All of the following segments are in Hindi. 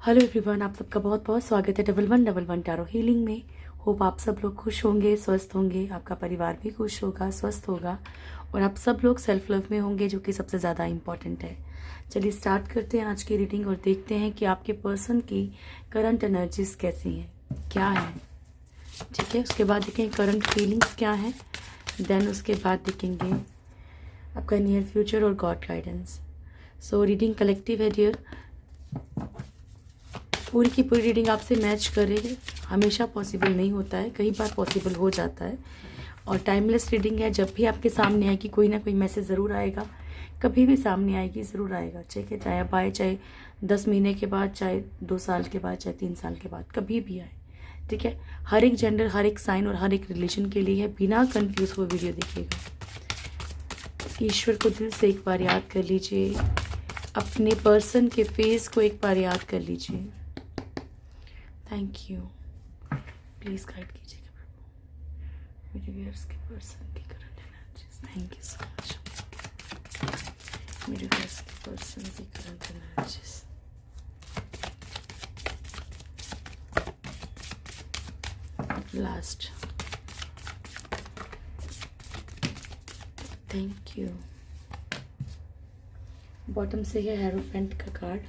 हेलो एवरीवन, आप सबका बहुत बहुत स्वागत है 1111 टैरो हीलिंग में। होप आप सब लोग खुश होंगे, स्वस्थ होंगे, आपका परिवार भी खुश होगा, स्वस्थ होगा और आप सब लोग सेल्फ लव में होंगे, जो कि सबसे ज़्यादा इम्पॉर्टेंट है। चलिए स्टार्ट करते हैं आज की रीडिंग और देखते हैं कि आपके पर्सन की करंट एनर्जीज कैसी हैं, क्या है। ठीक है, उसके बाद देखेंगे करंट फीलिंग्स क्या हैं, देन उसके बाद देखेंगे आपका नियर फ्यूचर और God guidance. So reading collective है डियर, पूरी की पूरी रीडिंग आपसे मैच करेगी। हमेशा पॉसिबल नहीं होता है, कई बार पॉसिबल हो जाता है। और टाइमलेस रीडिंग है, जब भी आपके सामने आएगी कोई ना कोई मैसेज ज़रूर आएगा, कभी भी सामने आएगी, ज़रूर आएगा। ठीक है, चाहे आप आए, चाहे 10 महीने के बाद, चाहे 2 साल के बाद, चाहे 3 साल के बाद, कभी भी आए। ठीक है, हर एक जेंडर, हर एक साइन और हर एक रिलेशन के लिए है। बिना कन्फ्यूज हुए वीडियो देखिएगा। ईश्वर को दिल से एक बार याद कर लीजिए, अपने पर्सन के फेस को एक बार याद कर लीजिए। थैंक यू, प्लीज़ गाइड कीजिएगा प्रभु मेरे व्यूअर्स के पर्सन की current energies. Thank you so much मेरे व्यूअर्स के पर्सन की current energies. Last, thank you. Bottom से है हेरोफेंट का कार्ड।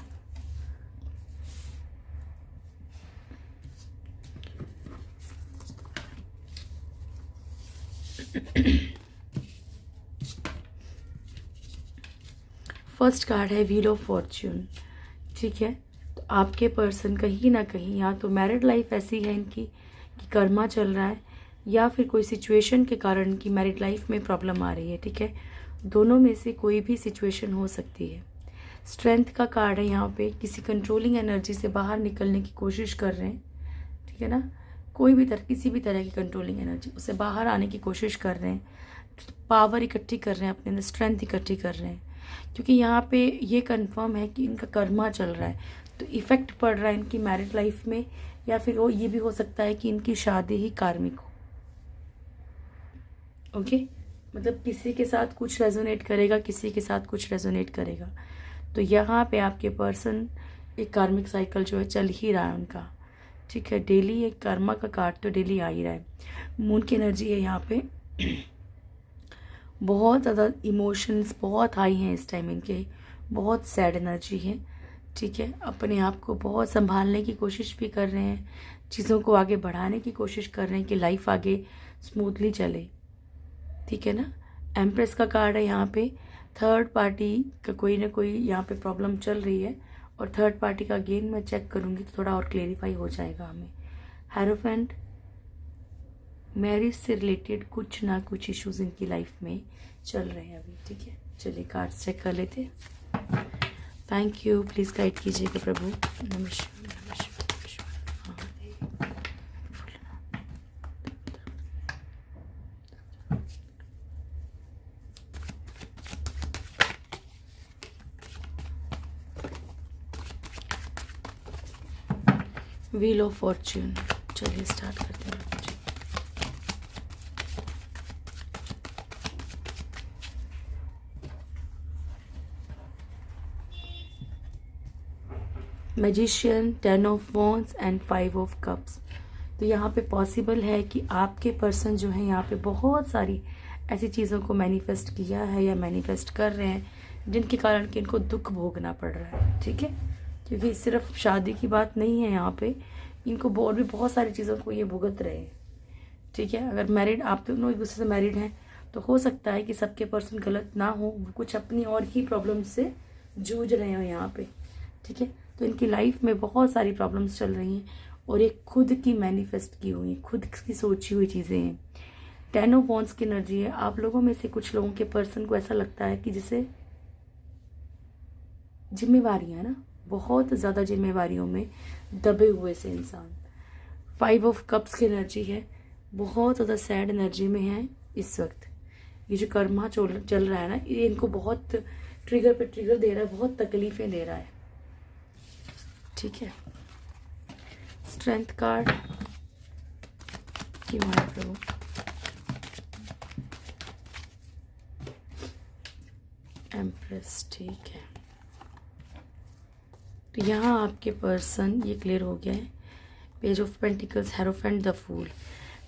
फर्स्ट कार्ड है व्हील ऑफ फॉर्च्यून। ठीक है, तो आपके पर्सन कहीं ना कहीं या तो मैरिड लाइफ ऐसी है इनकी कि कर्मा चल रहा है, या फिर कोई सिचुएशन के कारण इनकी मैरिड लाइफ में प्रॉब्लम आ रही है। ठीक है, दोनों में से कोई भी सिचुएशन हो सकती है। स्ट्रेंथ का कार्ड है यहाँ पे, किसी कंट्रोलिंग एनर्जी से बाहर निकलने की कोशिश कर रहे हैं। ठीक है ना, कोई भी तरह, किसी भी तरह की कंट्रोलिंग एनर्जी, उससे बाहर आने की कोशिश कर रहे हैं। पावर इकट्ठी कर रहे हैं, अपने अंदर स्ट्रेंथ इकट्ठी कर रहे हैं, क्योंकि यहाँ पे ये कंफर्म है कि इनका कर्मा चल रहा है, तो इफेक्ट पड़ रहा है इनकी मैरिड लाइफ में। या फिर वो ये भी हो सकता है कि इनकी शादी ही कार्मिक हो। ओके, मतलब किसी के साथ कुछ रेजोनेट करेगा, किसी के साथ कुछ रेजोनेट करेगा। तो यहाँ पे आपके पर्सन एक कार्मिक साइकिल जो है चल ही रहा है उनका। ठीक है, डेली एक कर्मा का कार्ड तो डेली आ ही रहा है। मून की एनर्जी है यहाँ पे, बहुत ज़्यादा इमोशंस बहुत हाई हैं इस टाइम इनके, बहुत सैड एनर्जी है। ठीक है, अपने आप को बहुत संभालने की कोशिश भी कर रहे हैं, चीज़ों को आगे बढ़ाने की कोशिश कर रहे हैं कि लाइफ आगे स्मूथली चले। ठीक है ना, एम्प्रेस का कार्ड है यहाँ पे। थर्ड पार्टी का कोई ना कोई यहाँ पे प्रॉब्लम चल रही है, और थर्ड पार्टी का अगेन मैं चेक करूँगी तो थोड़ा और क्लेरिफाई हो जाएगा हमें। हेरोफेंट, मैरिज से रिलेटेड कुछ ना कुछ इश्यूज इनकी लाइफ में चल रहे हैं अभी। ठीक है, चलिए कार्ड्स चेक कर लेते हैं। थैंक यू, प्लीज़ गाइड कीजिएगा प्रभु। नमस्कार नमस्कार नमस्कार। व्हील ऑफ फॉर्च्यून, चलिए स्टार्ट करते हैं। Magician, 10 of wands and 5 of cups. तो यहाँ पे पॉसिबल है कि आपके पर्सन जो है यहाँ पे बहुत सारी ऐसी चीज़ों को मैनिफेस्ट किया है या मैनिफेस्ट कर रहे हैं, जिनके कारण कि इनको दुख भोगना पड़ रहा है। ठीक है, क्योंकि सिर्फ शादी की बात नहीं है यहाँ पे, इनको और भी बहुत सारी चीज़ों को ये भुगत रहे हैं। ठीक है, अगर मैरिड, आप दोनों एक दूसरे से मैरिड हैं, तो हो सकता है कि सबके पर्सन गलत ना हो, वो कुछ अपनी और ही प्रॉब्लम से जूझ रहे हो यहाँ पे। ठीक है, तो इनकी लाइफ में बहुत सारी प्रॉब्लम्स चल रही हैं, और एक खुद की मैनिफेस्ट की हुई, खुद की सोची हुई चीज़ें हैं। 10 ऑफ वॉन्ड्स की एनर्जी है। आप लोगों में से कुछ लोगों के पर्सन को ऐसा लगता है कि जैसे जिम्मेवारियां है ना, बहुत ज़्यादा जिम्मेवारियों में दबे हुए से इंसान। 5 ऑफ कप्स की एनर्जी है, बहुत ज़्यादा सैड एनर्जी में है इस वक्त। ये जो कर्मा चल रहा है ना, ये इनको बहुत ट्रिगर पे ट्रिगर दे रहा है, बहुत तकलीफें दे रहा है। ठीक है, स्ट्रेंथ कार्ड क्यों है प्रभु? एम्प्रेस, ठीक है। तो यहाँ आपके पर्सन, ये क्लियर हो गया है। Page of pentacles, hierophant, the fool.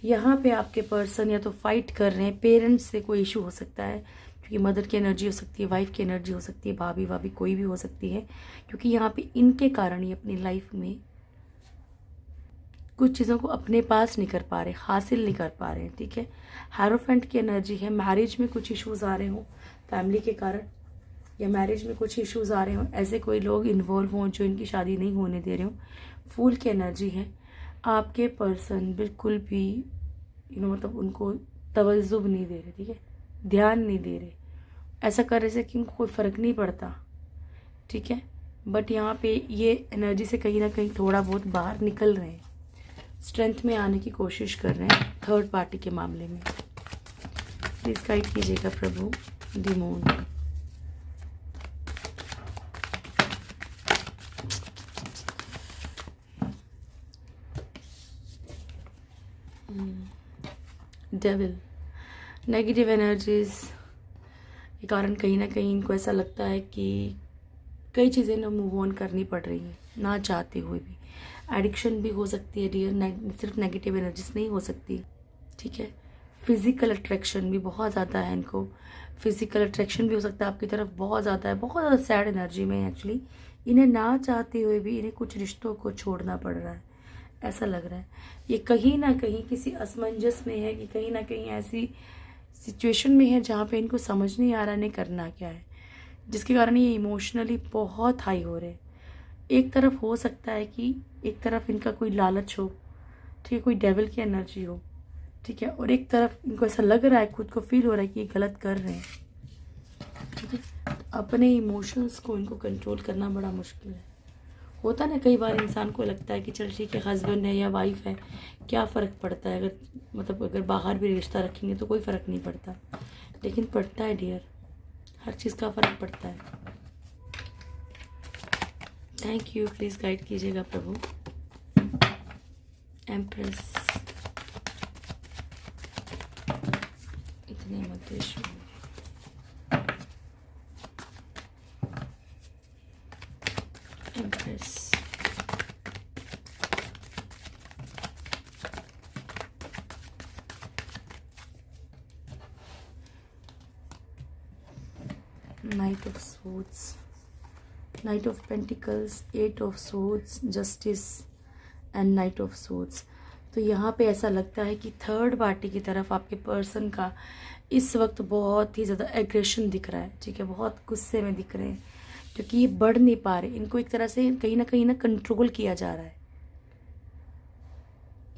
यहाँ पे आपके पर्सन या तो फाइट कर रहे हैं, पेरेंट्स से कोई इशू हो सकता है, क्योंकि मदर की एनर्जी हो सकती है, वाइफ की एनर्जी हो सकती है, भाभी भाभी कोई भी हो सकती है, क्योंकि यहाँ पे इनके कारण ही अपनी लाइफ में कुछ चीज़ों को अपने पास नहीं कर पा रहे, हासिल नहीं कर पा रहे हैं। ठीक है, हेरोफेंट की एनर्जी है, मैरिज में कुछ इश्यूज आ रहे हों फैमिली के कारण, या मैरिज में कुछ इश्यूज आ रहे हों, ऐसे कोई लोग इन्वॉल्व हों जो इनकी शादी नहीं होने दे रहे हों। फूल की एनर्जी है, आपके पर्सन बिल्कुल भी मतलब उनको तवज्जो नहीं दे रहे, ठीक है, ध्यान नहीं दे रहे, ऐसा कर रहे से कि उनको कोई फ़र्क नहीं पड़ता। ठीक है, बट यहाँ पे ये एनर्जी से कहीं ना कहीं थोड़ा बहुत बाहर निकल रहे हैं, स्ट्रेंथ में आने की कोशिश कर रहे हैं थर्ड पार्टी के मामले में। प्लीज़ गाइड कीजिएगा प्रभु, the moon. Devil, negative energies के कारण कहीं ना कहीं इनको ऐसा लगता है कि कई चीज़ें ना मूव ऑन करनी पड़ रही हैं ना चाहते हुए भी। एडिक्शन भी हो सकती है डियर, सिर्फ नेगेटिव एनर्जीज नहीं हो सकती। ठीक है, फिजिकल अट्रैक्शन भी बहुत ज़्यादा है इनको, फिजिकल अट्रैक्शन भी हो सकता है आपकी तरफ, बहुत ज़्यादा है, बहुत ज़्यादा सैड एनर्जी में एक्चुअली इन्हें ना चाहते हुए भी इन्हें कुछ रिश्तों को छोड़ना पड़ रहा है, ऐसा लग रहा है। ये कहीं ना कहीं किसी असमंजस में है, कि कहीं ना कहीं ऐसी सिचुएशन में है जहाँ पे इनको समझ नहीं आ रहा नहीं करना क्या है, जिसके कारण ये इमोशनली बहुत हाई हो रहे हैं। एक तरफ हो सकता है कि एक तरफ इनका कोई लालच हो, ठीक है, कोई डेविल की एनर्जी हो, ठीक है, और एक तरफ इनको ऐसा लग रहा है, खुद को फील हो रहा है कि ये गलत कर रहे हैं। ठीक है, तो अपने इमोशंस को इनको कंट्रोल करना बड़ा मुश्किल है। होता ना, कई बार इंसान को लगता है कि चल ठीक है, हस्बैंड है या वाइफ है, क्या फ़र्क पड़ता है, अगर बाहर भी रिश्ता रखेंगे तो कोई फ़र्क नहीं पड़ता, लेकिन पड़ता है डियर, हर चीज़ का फ़र्क पड़ता है। थैंक यू, प्लीज़ गाइड कीजिएगा प्रभु। एम्प्रेस, इतने मत देश। Empress, knight of swords, knight of pentacles, eight of swords, justice and knight of swords. तो यहाँ पे ऐसा लगता है कि थर्ड पार्टी की तरफ आपके पर्सन का इस वक्त बहुत ही ज़्यादा एग्रेशन दिख रहा है। ठीक है, बहुत गुस्से में दिख रहे हैं, क्योंकि ये बढ़ नहीं पा रहे, इनको एक तरह से कहीं ना कंट्रोल किया जा रहा है।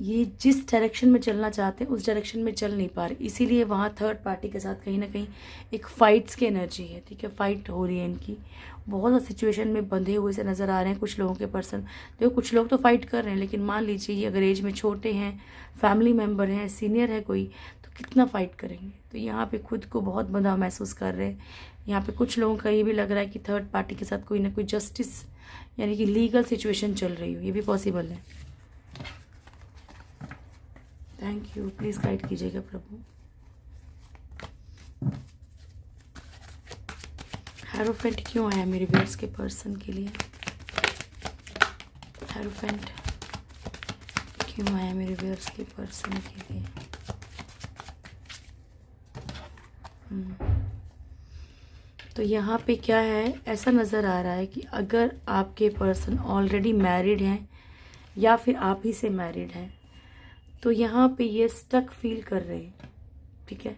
ये जिस डायरेक्शन में चलना चाहते हैं उस डायरेक्शन में चल नहीं पा रहे, इसीलिए वहाँ थर्ड पार्टी के साथ कहीं ना कहीं एक फाइट्स की एनर्जी है। ठीक है, फाइट हो रही है इनकी, बहुत सा सिचुएशन में बंधे हुए से नज़र आ रहे हैं कुछ लोगों के पर्सन। देखो, कुछ लोग तो फाइट कर रहे हैं, लेकिन मान लीजिए ये अगर एज में छोटे हैं, फैमिली मेम्बर हैं, सीनियर है कोई, तो कितना फाइट करेंगे। तो यहाँ पे खुद को बहुत बंधा महसूस कर रहे हैं। यहाँ पे कुछ लोगों का ये भी लग रहा है कि थर्ड पार्टी के साथ कोई ना कोई जस्टिस यानी कि लीगल सिचुएशन चल रही हो, ये भी पॉसिबल है। थैंक यू, प्लीज़ गाइड कीजिएगा प्रभु। हेरोफेंट क्यों आया मेरे व्यूअर्स के पर्सन के लिए? हेरोफेंट क्यों आया मेरे व्यूअर्स के पर्सन के लिए? तो यहाँ पे क्या है, ऐसा नज़र आ रहा है कि अगर आपके पर्सन ऑलरेडी मैरिड हैं या फिर आप ही से मैरिड हैं, तो यहाँ पे ये स्टक फील कर रहे हैं। ठीक है,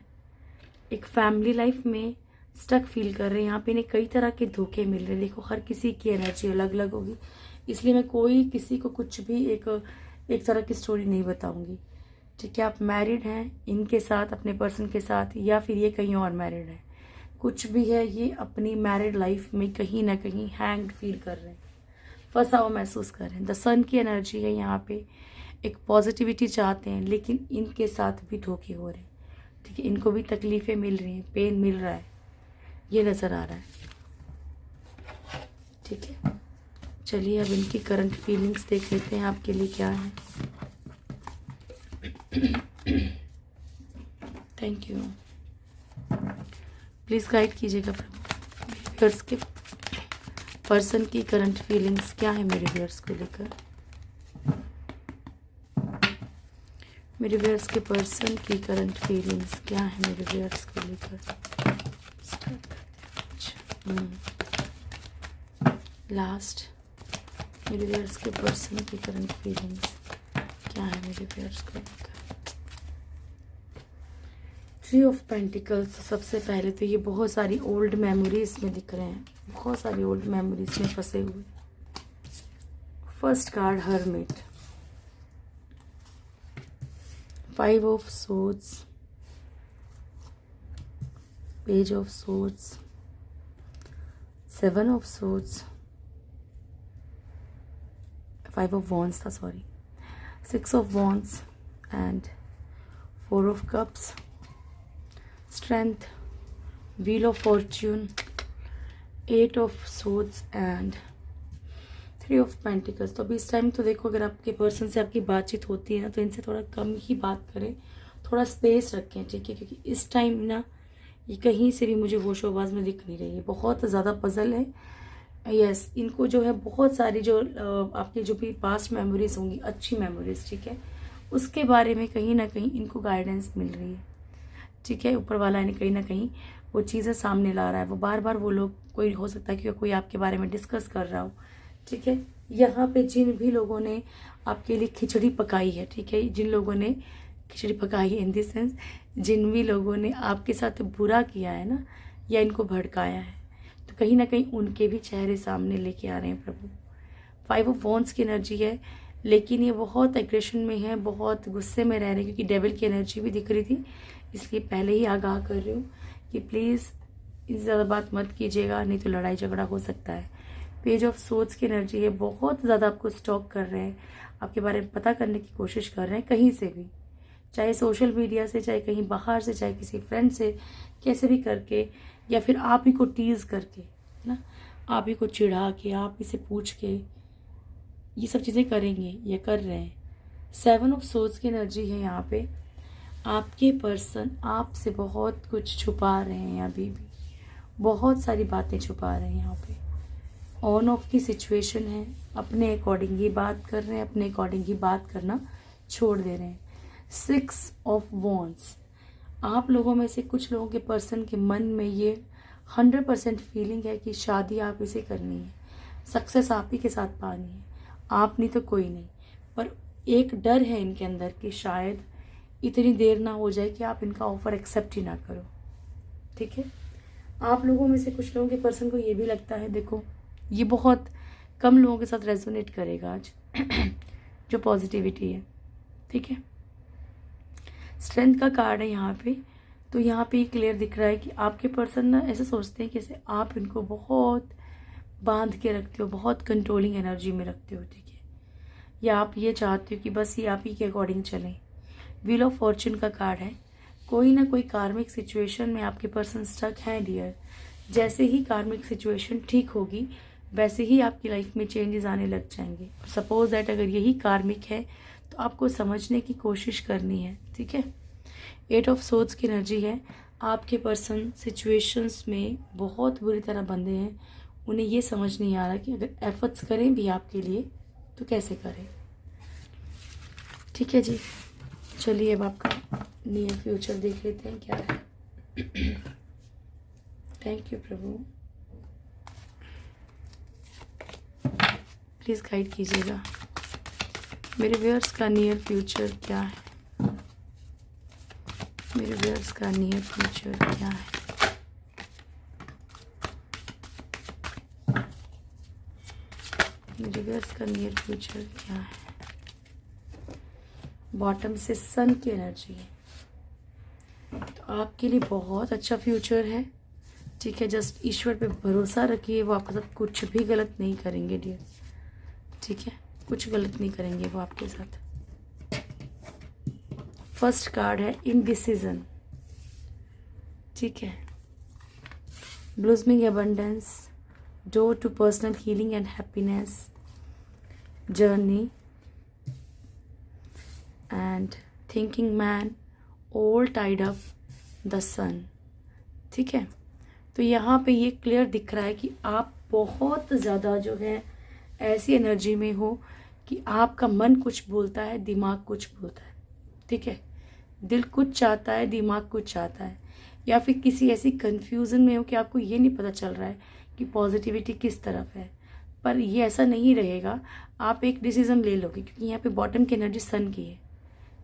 एक फैमिली लाइफ में स्टक फील कर रहे हैं। यहाँ पे इन्हें कई तरह के धोखे मिल रहे हैं। देखो, हर किसी की एनर्जी अलग अलग होगी, इसलिए मैं कोई किसी को कुछ भी एक तरह की स्टोरी नहीं बताऊंगी। ठीक है, आप मैरिड हैं इनके साथ, अपने पर्सन के साथ, या फिर ये कहीं और मैरिड है, कुछ भी है, ये अपनी मैरिड लाइफ में कहीं ना कहीं हैंग फील कर रहे हैं, फंसा हुआ महसूस कर रहे हैं। द सन की एनर्जी है यहाँ पे, एक पॉजिटिविटी चाहते हैं, लेकिन इनके साथ भी धोखे हो रहे हैं। ठीक है, इनको भी तकलीफ़ें मिल रही हैं, पेन मिल रहा है, ये नज़र आ रहा है। ठीक है, चलिए अब इनकी करंट फीलिंग्स देख लेते हैं आपके लिए क्या है। थैंक यू, प्लीज़ गाइड कीजिएगा प्रभु। पर्सन की करंट फीलिंग्स क्या है मेरे व्यूअर्स को लेकर। मेरे व्यूअर्स के पर्सन की करंट फीलिंग्स क्या है मेरे व्यूअर्स को लेकर। लास्ट, मेरे व्यूअर्स के पर्सन की करंट फीलिंग्स क्या है मेरे व्यूअर्स को लेकर। Three of pentacles. सबसे पहले तो ये बहुत सारी ओल्ड मेमोरीज में दिख रहे हैं, बहुत सारी ओल्ड मेमोरीज में फंसे हुए। First card hermit, five of swords, page of swords, seven of swords, five of wands था, sorry, six of wands and four of cups, strength, wheel of fortune, eight of swords and three of pentacles. तो अभी इस टाइम तो देखो, अगर आपके पर्सन से आपकी बातचीत होती है ना, तो इनसे थोड़ा कम ही बात करें, थोड़ा स्पेस रखें, ठीक है, क्योंकि इस टाइम ना ये कहीं से भी मुझे होशो आवाज़ में दिख नहीं रही है, बहुत ज़्यादा पजल है। यस, इनको जो है बहुत सारी जो आपकी जो भी पास्ट मेमोरीज होंगी, अच्छी मेमोरीज, ठीक है, उसके बारे में कहीं ना कहीं इनको गाइडेंस मिल रही है, ठीक है। ऊपर वाला यानी कहीं ना कहीं वो चीज़ें सामने ला रहा है। वो बार बार वो लोग, कोई हो सकता है कि कोई आपके बारे में डिस्कस कर रहा हो, ठीक है। यहाँ पे जिन भी लोगों ने आपके लिए खिचड़ी पकाई है, ठीक है, जिन लोगों ने खिचड़ी पकाई है इन द सेंस, जिन भी लोगों ने आपके साथ बुरा किया है ना, या इनको भड़काया है, तो कहीं ना कहीं उनके भी चेहरे सामने लेके आ रहे हैं प्रभु। फाइव ऑफ वॉन्ड्स की एनर्जी है, लेकिन ये बहुत एग्रेशन में है, बहुत गुस्से में रह रहे हैं, क्योंकि डेविल की एनर्जी भी दिख रही थी, इसलिए पहले ही आगाह कर रही हूँ कि प्लीज़ इस ज़्यादा बात मत कीजिएगा, नहीं तो लड़ाई झगड़ा हो सकता है। पेज ऑफ सोर्ड्स की एनर्जी है, बहुत ज़्यादा आपको स्टॉक कर रहे हैं, आपके बारे में पता करने की कोशिश कर रहे हैं, कहीं से भी, चाहे सोशल मीडिया से, चाहे कहीं बाहर से, चाहे किसी फ्रेंड से, कैसे भी करके, या फिर आप ही को टीज करके ना, आप ही को चिढ़ा के, आप ही से पूछ के, ये सब चीज़ें करेंगे या कर रहे हैं। सेवन ऑफ सोर्ड्स की एनर्जी है यहाँ पे। आपके पर्सन आपसे बहुत कुछ छुपा रहे हैं, अभी भी बहुत सारी बातें छुपा रहे हैं। यहाँ पे ऑन ऑफ की सिचुएशन है, अपने अकॉर्डिंग ही बात कर रहे हैं, अपने अकॉर्डिंग ही बात करना छोड़ दे रहे हैं। सिक्स ऑफ वॉन्ड्स, आप लोगों में से कुछ लोगों के पर्सन के मन में ये 100% फीलिंग है कि शादी आप इसे करनी है, सक्सेस आप ही के साथ पानी है, आप नहीं तो कोई नहीं। पर एक डर है इनके अंदर कि शायद इतनी देर ना हो जाए कि आप इनका ऑफर एक्सेप्ट ही ना करो, ठीक है। आप लोगों में से कुछ लोगों के पर्सन को ये भी लगता है, देखो ये बहुत कम लोगों के साथ रेजोनेट करेगा आज जो पॉजिटिविटी है, ठीक है। स्ट्रेंथ का कार्ड है यहाँ पे, तो यहाँ पे क्लियर दिख रहा है कि आपके पर्सन ना ऐसे सोचते हैं कि जैसे आप इनको बहुत बांध के रखते हो, बहुत कंट्रोलिंग एनर्जी में रखते हो, ठीक है, या आप ये चाहते हो कि बस ये आप ही के अकॉर्डिंग चलें। व्हील ऑफ फॉर्च्यून का कार्ड है, कोई ना कोई कार्मिक सिचुएशन में आपके पर्सन स्टक है डियर। जैसे ही कार्मिक सिचुएशन ठीक होगी, वैसे ही आपकी लाइफ में चेंजेस आने लग जाएंगे। सपोज दैट अगर यही कार्मिक है तो आपको समझने की कोशिश करनी है, ठीक है। एट ऑफ सोर्ड्स की एनर्जी है, आपके पर्सन सिचुएशंस में बहुत बुरी तरह बंधे हैं, उन्हें ये समझ नहीं आ रहा कि अगर एफर्ट्स करें भी आपके लिए तो कैसे करें, ठीक है जी। चलिए अब आपका नियर फ्यूचर देख लेते हैं क्या है। Thank you Prabhu, please guide कीजिएगा मेरे व्यूअर्स का नियर फ्यूचर क्या है, मेरे व्यूअर्स का नियर फ्यूचर क्या है। मेरे व्यूअर्स का नियर फ्यूचर क्या है। बॉटम से सन की एनर्जी है, तो आपके लिए बहुत अच्छा फ्यूचर है, ठीक है। जस्ट ईश्वर पे भरोसा रखिए, वो आपके साथ कुछ भी गलत नहीं करेंगे डियर, ठीक है, कुछ गलत नहीं करेंगे वो आपके साथ। फर्स्ट कार्ड है इनडिसीजन, ठीक है। Blossoming abundance, door to personal healing and happiness journey and thinking man, all tied up the sun, ठीक है। तो यहाँ पे ये क्लियर दिख रहा है कि आप बहुत ज़्यादा जो है ऐसी एनर्जी में हो कि आपका मन कुछ बोलता है, दिमाग कुछ बोलता है, ठीक है। दिल कुछ चाहता है, दिमाग कुछ चाहता है, या फिर किसी ऐसी कंफ्यूजन में हो कि आपको ये नहीं पता चल रहा है कि पॉजिटिविटी किस तरफ है। पर ये ऐसा नहीं रहेगा, आप एक डिसीज़न ले लोगे, क्योंकि यहाँ पे बॉटम की एनर्जी सन की है,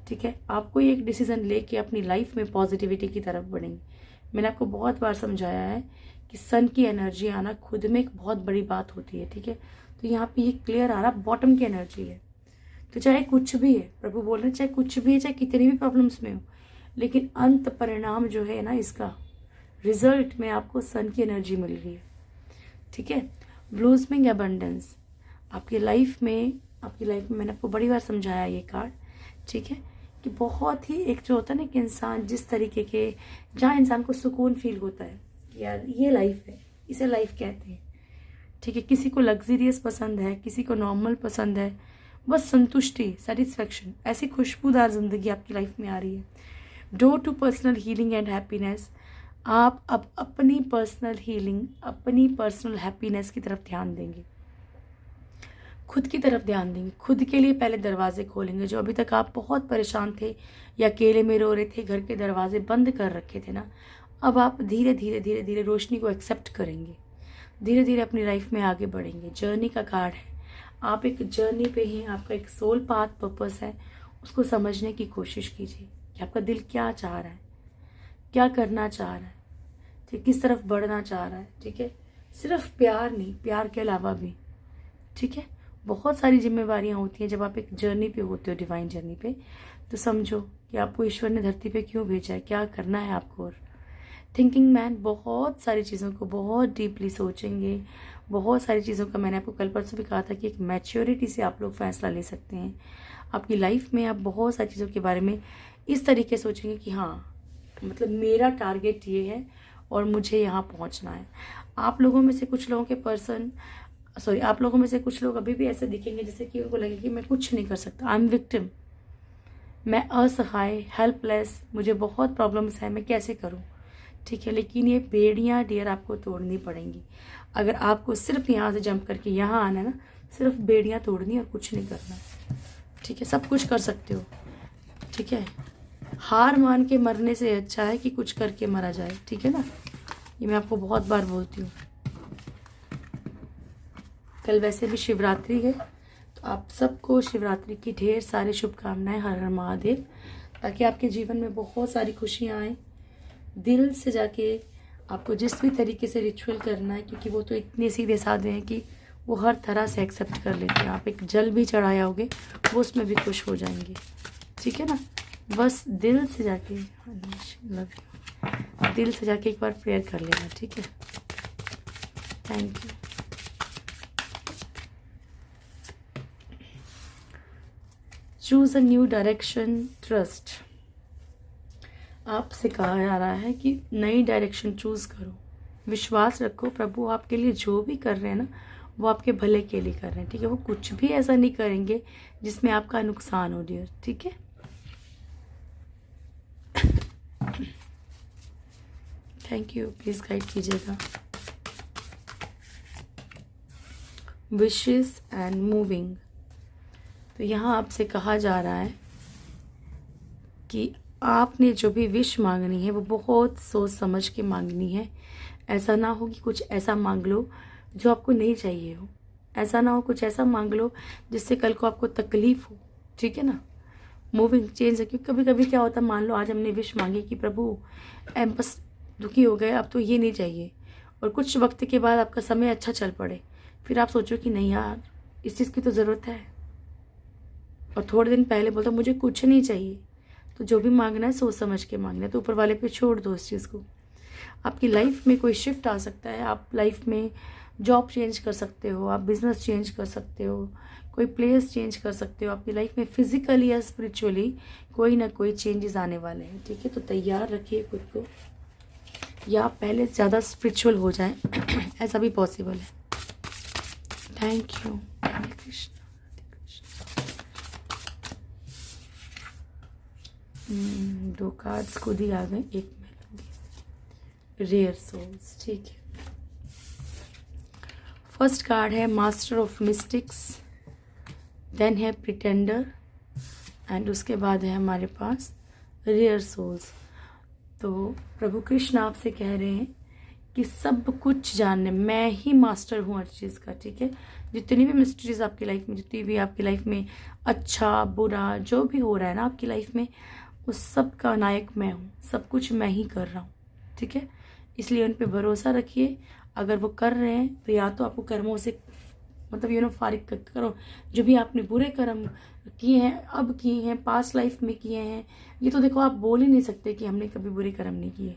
ठीक है। आपको एक डिसीज़न लेके अपनी लाइफ में पॉजिटिविटी की तरफ बढ़ेंगे। मैंने आपको बहुत बार समझाया है कि सन की एनर्जी आना खुद में एक बहुत बड़ी बात होती है, ठीक है। तो यहाँ पे ये क्लियर आ रहा बॉटम की एनर्जी है। तो चाहे कुछ भी है, प्रभु बोल रहे हैं, चाहे कुछ भी है, चाहे कितनी भी प्रॉब्लम्स में हो, लेकिन अंत परिणाम जो है ना, इसका रिजल्ट में आपको सन की एनर्जी मिल रही है, ठीक है। ब्लूसमिंग एबंडेंस आपकी लाइफ में मैंने आपको बड़ी बार समझाया ये कार्ड, ठीक है, कि बहुत ही एक जो होता है ना कि इंसान जिस तरीके के, जहाँ इंसान को सुकून फील होता है कि यार ये लाइफ है, इसे लाइफ कहते हैं, ठीक है। किसी को लग्जरियस पसंद है, किसी को नॉर्मल पसंद है, बस संतुष्टि, सेटिस्फैक्शन, ऐसी खुशबूदार जिंदगी आपकी लाइफ में आ रही है। Door to personal healing and happiness, आप अब अपनी पर्सनल हीलिंग, अपनी पर्सनल हैप्पीनेस की तरफ ध्यान देंगे, खुद की तरफ ध्यान देंगे, खुद के लिए पहले दरवाजे खोलेंगे। जो अभी तक आप बहुत परेशान थे या अकेले में रो रहे थे, घर के दरवाजे बंद कर रखे थे ना, अब आप धीरे धीरे धीरे धीरे रोशनी को एक्सेप्ट करेंगे, धीरे धीरे अपनी लाइफ में आगे बढ़ेंगे। जर्नी का कार्ड है, आप एक जर्नी पे हैं, आपका एक सोल पाथ पर्पस है, उसको समझने की कोशिश कीजिए कि आपका दिल क्या चाह रहा है, क्या करना चाह रहा है, ठीक, किस तरफ बढ़ना चाह रहा है, ठीक है। सिर्फ प्यार नहीं, प्यार के अलावा भी, ठीक है, बहुत सारी जिम्मेवारियां होती हैं। जब आप एक जर्नी पे होते हो, डिवाइन जर्नी पे, तो समझो कि आपको ईश्वर ने धरती पे क्यों भेजा है, क्या करना है आपको। और थिंकिंग मैन बहुत सारी चीज़ों को बहुत डीपली सोचेंगे, बहुत सारी चीज़ों का, मैंने आपको कल परसों भी कहा था कि एक मैच्योरिटी से आप लोग फैसला ले सकते हैं आपकी लाइफ में। आप बहुत सारी चीज़ों के बारे में इस तरीके सोचेंगे कि हाँ, मतलब मेरा टारगेट ये है और मुझे यहाँ पहुँचना है। आप लोगों में से कुछ लोगों के लोग अभी भी ऐसे दिखेंगे जैसे कि उनको लगे कि मैं कुछ नहीं कर सकता, आई एम विक्टिम, मैं असहाय, हेल्पलेस, मुझे बहुत प्रॉब्लम्स हैं, मैं कैसे करूं, ठीक है। लेकिन ये बेड़ियां डियर आपको तोड़नी पड़ेंगी। अगर आपको सिर्फ यहाँ से जंप करके यहाँ आना है ना, सिर्फ बेड़ियां तोड़नी और कुछ नहीं करना, ठीक है। सब कुछ कर सकते हो, ठीक है। हार मान के मरने से अच्छा है कि कुछ करके मरा जाए, ठीक है ना। ये मैं आपको बहुत बार बोलती हूँ। कल वैसे भी शिवरात्रि है, तो आप सबको शिवरात्रि की ढेर सारी शुभकामनाएं। हर हर महादेव, ताकि आपके जीवन में बहुत सारी खुशियाँ आएँ। दिल से जाके आपको जिस भी तरीके से रिचुअल करना है, क्योंकि वो तो इतने सीधे साधे हैं कि वो हर तरह से एक्सेप्ट कर लेते हैं। आप एक जल भी चढ़ाया होगे, वो उसमें भी खुश हो जाएंगे, ठीक है ना। बस दिल से जाके, दिल से जाके एक बार प्रेयर कर लेना, ठीक है। Thank you. Choose a new direction, trust. आपसे कहा जा रहा है कि नई डायरेक्शन चूज करो, विश्वास रखो, प्रभु आपके लिए जो भी कर रहे हैं ना, वो आपके भले के लिए कर रहे हैं, ठीक है। वो कुछ भी ऐसा नहीं करेंगे जिसमें आपका नुकसान हो डियर, ठीक है। थैंक यू, प्लीज गाइड कीजिएगा। विशेस एंड मूविंग, तो यहाँ आपसे कहा जा रहा है कि आपने जो भी विश मांगनी है वो बहुत सोच समझ के मांगनी है। ऐसा ना हो कि कुछ ऐसा मांग लो जो आपको नहीं चाहिए हो, ऐसा ना हो कुछ ऐसा मांग लो जिससे कल को आपको तकलीफ हो, ठीक है ना। मूविंग, चेंज है, क्योंकि कभी कभी क्या होता है, मान लो आज हमने विश मांगी कि प्रभु बस दुखी हो गए, अब तो ये नहीं चाहिए, और कुछ वक्त के बाद आपका समय अच्छा चल पड़े, फिर आप सोचो कि नहीं यार, इस चीज़ की तो ज़रूरत है, और थोड़े दिन पहले बोलता मुझे कुछ नहीं चाहिए। तो जो भी मांगना है सोच समझ के मांगना है, तो ऊपर वाले पे छोड़ दो इस चीज़ को। आपकी लाइफ में कोई शिफ्ट आ सकता है, आप लाइफ में जॉब चेंज कर सकते हो, आप बिजनेस चेंज कर सकते हो, कोई प्लेस चेंज कर सकते हो। आपकी लाइफ में फिजिकली या स्पिरिचुअली कोई ना कोई चेंजेस आने वाले हैं, ठीक है। तो तैयार रखिए खुद को, या आप पहले ज़्यादा स्पिरिचुअल हो जाएं ऐसा भी पॉसिबल है। थैंक यू, हरे कृष्ण। दो कार्ड्स खुद ही आ गए, एक मैं लूंगी। रेयर सोल्स, ठीक है। फर्स्ट कार्ड है मास्टर ऑफ मिस्टिक्स, देन है प्रिटेंडर, एंड उसके बाद है हमारे पास रेयर सोल्स। तो प्रभु कृष्ण आपसे कह रहे हैं कि सब कुछ जानने, मैं ही मास्टर हूँ हर चीज़ का, ठीक है। जितनी भी मिस्ट्रीज आपकी लाइफ में, जितनी भी आपकी लाइफ में अच्छा बुरा जो भी हो रहा है ना आपकी लाइफ में, उस सब का नायक मैं हूँ, सब कुछ मैं ही कर रहा हूँ, ठीक है। इसलिए उन पे भरोसा रखिए। अगर वो कर रहे हैं तो या तो आपको कर्मों से मतलब फारिग करो। जो भी आपने बुरे कर्म किए हैं, अब किए हैं, पास्ट लाइफ में किए हैं, ये तो देखो आप बोल ही नहीं सकते कि हमने कभी बुरे कर्म नहीं किए।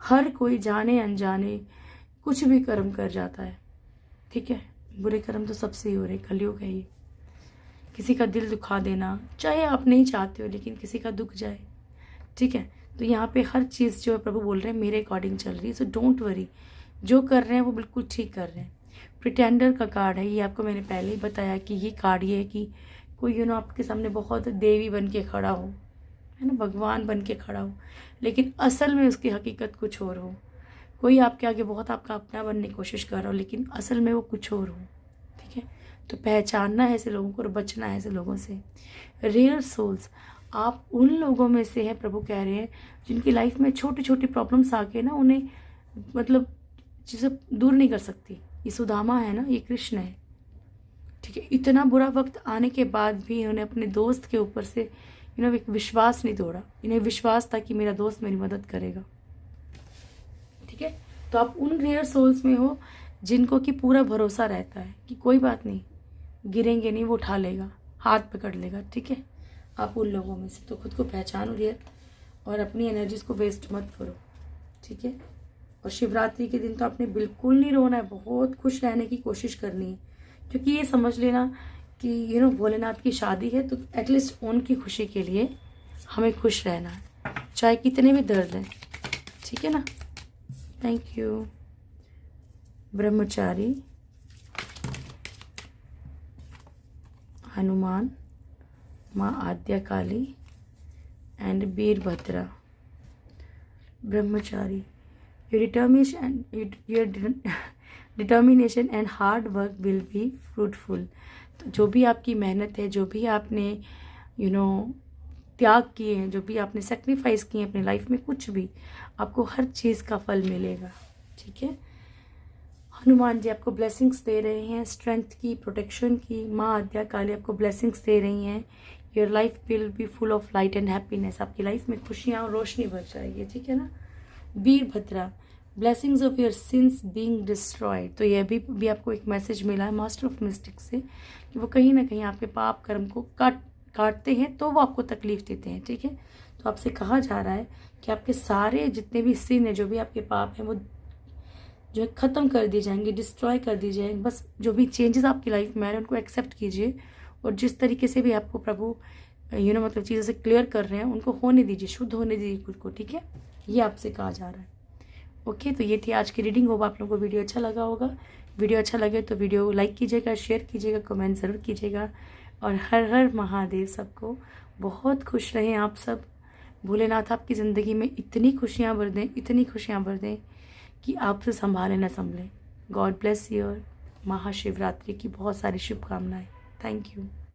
हर कोई जाने अनजाने कुछ भी कर्म कर जाता है, ठीक है। बुरे कर्म तो सबसे ही हो रहे, कलयुग है ये। किसी का दिल दुखा देना, चाहे आप नहीं चाहते हो लेकिन किसी का दुख जाए, ठीक है। तो यहाँ पे हर चीज़ जो है प्रभु बोल रहे हैं मेरे अकॉर्डिंग चल रही है, सो डोंट वरी। जो कर रहे हैं वो बिल्कुल ठीक कर रहे हैं। प्रिटेंडर का कार्ड है, ये आपको मैंने पहले ही बताया कि ये कार्ड ये है कि कोई आपके सामने बहुत देवी बन के खड़ा हो, है ना, भगवान बन के खड़ा हो, लेकिन असल में उसकी हकीकत कुछ और हो। कोई आपके आगे बहुत आपका अपना बनने की कोशिश कर रहा हो, लेकिन असल में वो कुछ और हो, ठीक है। तो पहचानना है ऐसे लोगों को और बचना है ऐसे लोगों से। रेयर सोल्स, आप उन लोगों में से हैं, प्रभु कह रहे हैं, जिनकी लाइफ में छोटी छोटी प्रॉब्लम्स आके ना उन्हें मतलब चीज़ें दूर नहीं कर सकती। ये सुदामा है ना, ये कृष्ण है, ठीक है। इतना बुरा वक्त आने के बाद भी इन्होंने अपने दोस्त के ऊपर से एक विश्वास नहीं तोड़ा। इन्हें विश्वास था कि मेरा दोस्त मेरी मदद करेगा, ठीक है। तो आप उन रेयर सोल्स में हो जिनको कि पूरा भरोसा रहता है कि कोई बात नहीं, गिरेंगे नहीं, वो उठा लेगा, हाथ पकड़ लेगा, ठीक है। आप उन लोगों में से तो खुद को पहचानो रेयर, और अपनी एनर्जीज को वेस्ट मत करो, ठीक है। और शिवरात्रि के दिन तो आपने बिल्कुल नहीं रोना है, बहुत खुश रहने की कोशिश करनी है, क्योंकि ये समझ लेना कि भोलेनाथ की शादी है, तो एटलीस्ट उनकी खुशी के लिए हमें खुश रहना है, चाहे कितने भी दर्द हैं, ठीक है ना। Thank you. ब्रह्मचारी, हनुमान, माँ आद्या काली and Veerabhadra. Brahmachari, your determination and hard work will be fruitful। तो जो भी आपकी मेहनत है, जो भी आपने त्याग किए हैं, जो भी आपने सेक्रीफाइस किए हैं अपनी लाइफ में, कुछ भी आपको हर चीज़ का फल मिलेगा, ठीक है। हनुमान जी आपको ब्लेसिंग्स दे रहे हैं, स्ट्रेंथ की, प्रोटेक्शन की। माँ आद्या काली आपको ब्लेसिंग्स दे रही हैं। Your life will be full of light and happiness. आपकी लाइफ में खुशियाँ और रोशनी भर जाएगी, ठीक है ना। Virabhadra, blessings of your sins being destroyed. तो यह भी आपको एक मैसेज मिला है मास्टर ऑफ मिस्टिक्स से कि वो कहीं ना कहीं आपके पाप कर्म को काटते हैं, तो वो आपको तकलीफ देते हैं, ठीक है। तो आपसे कहा जा रहा है कि आपके सारे जितने भी सिन है, जो भी आपके पाप हैं, वो जो है ख़त्म कर दिए जाएंगे, डिस्ट्रॉय कर दिए जाएंगे। बस जो भी चेंजेस आपकी लाइफ में आ रहे हैं उनको एक्सेप्ट कीजिए, और जिस तरीके से भी आपको प्रभु मतलब चीज़ें से क्लियर कर रहे हैं उनको होने दीजिए, शुद्ध होने दीजिए खुद को, ठीक है। ये आपसे कहा जा रहा है। ओके, तो ये थी आज की रीडिंग। होप आप लोगों को वीडियो अच्छा लगा होगा। वीडियो अच्छा लगे तो वीडियो लाइक कीजिएगा, शेयर कीजिएगा, कमेंट ज़रूर कीजिएगा। और हर हर महादेव। सबको बहुत खुश रहें आप सब। भोलेनाथ आपकी ज़िंदगी में इतनी खुशियाँ भर दें, इतनी खुशियाँ भर दें कि आपसे संभाले न संभले। God bless you. महाशिवरात्रि की बहुत सारी शुभकामनाएं। Thank you.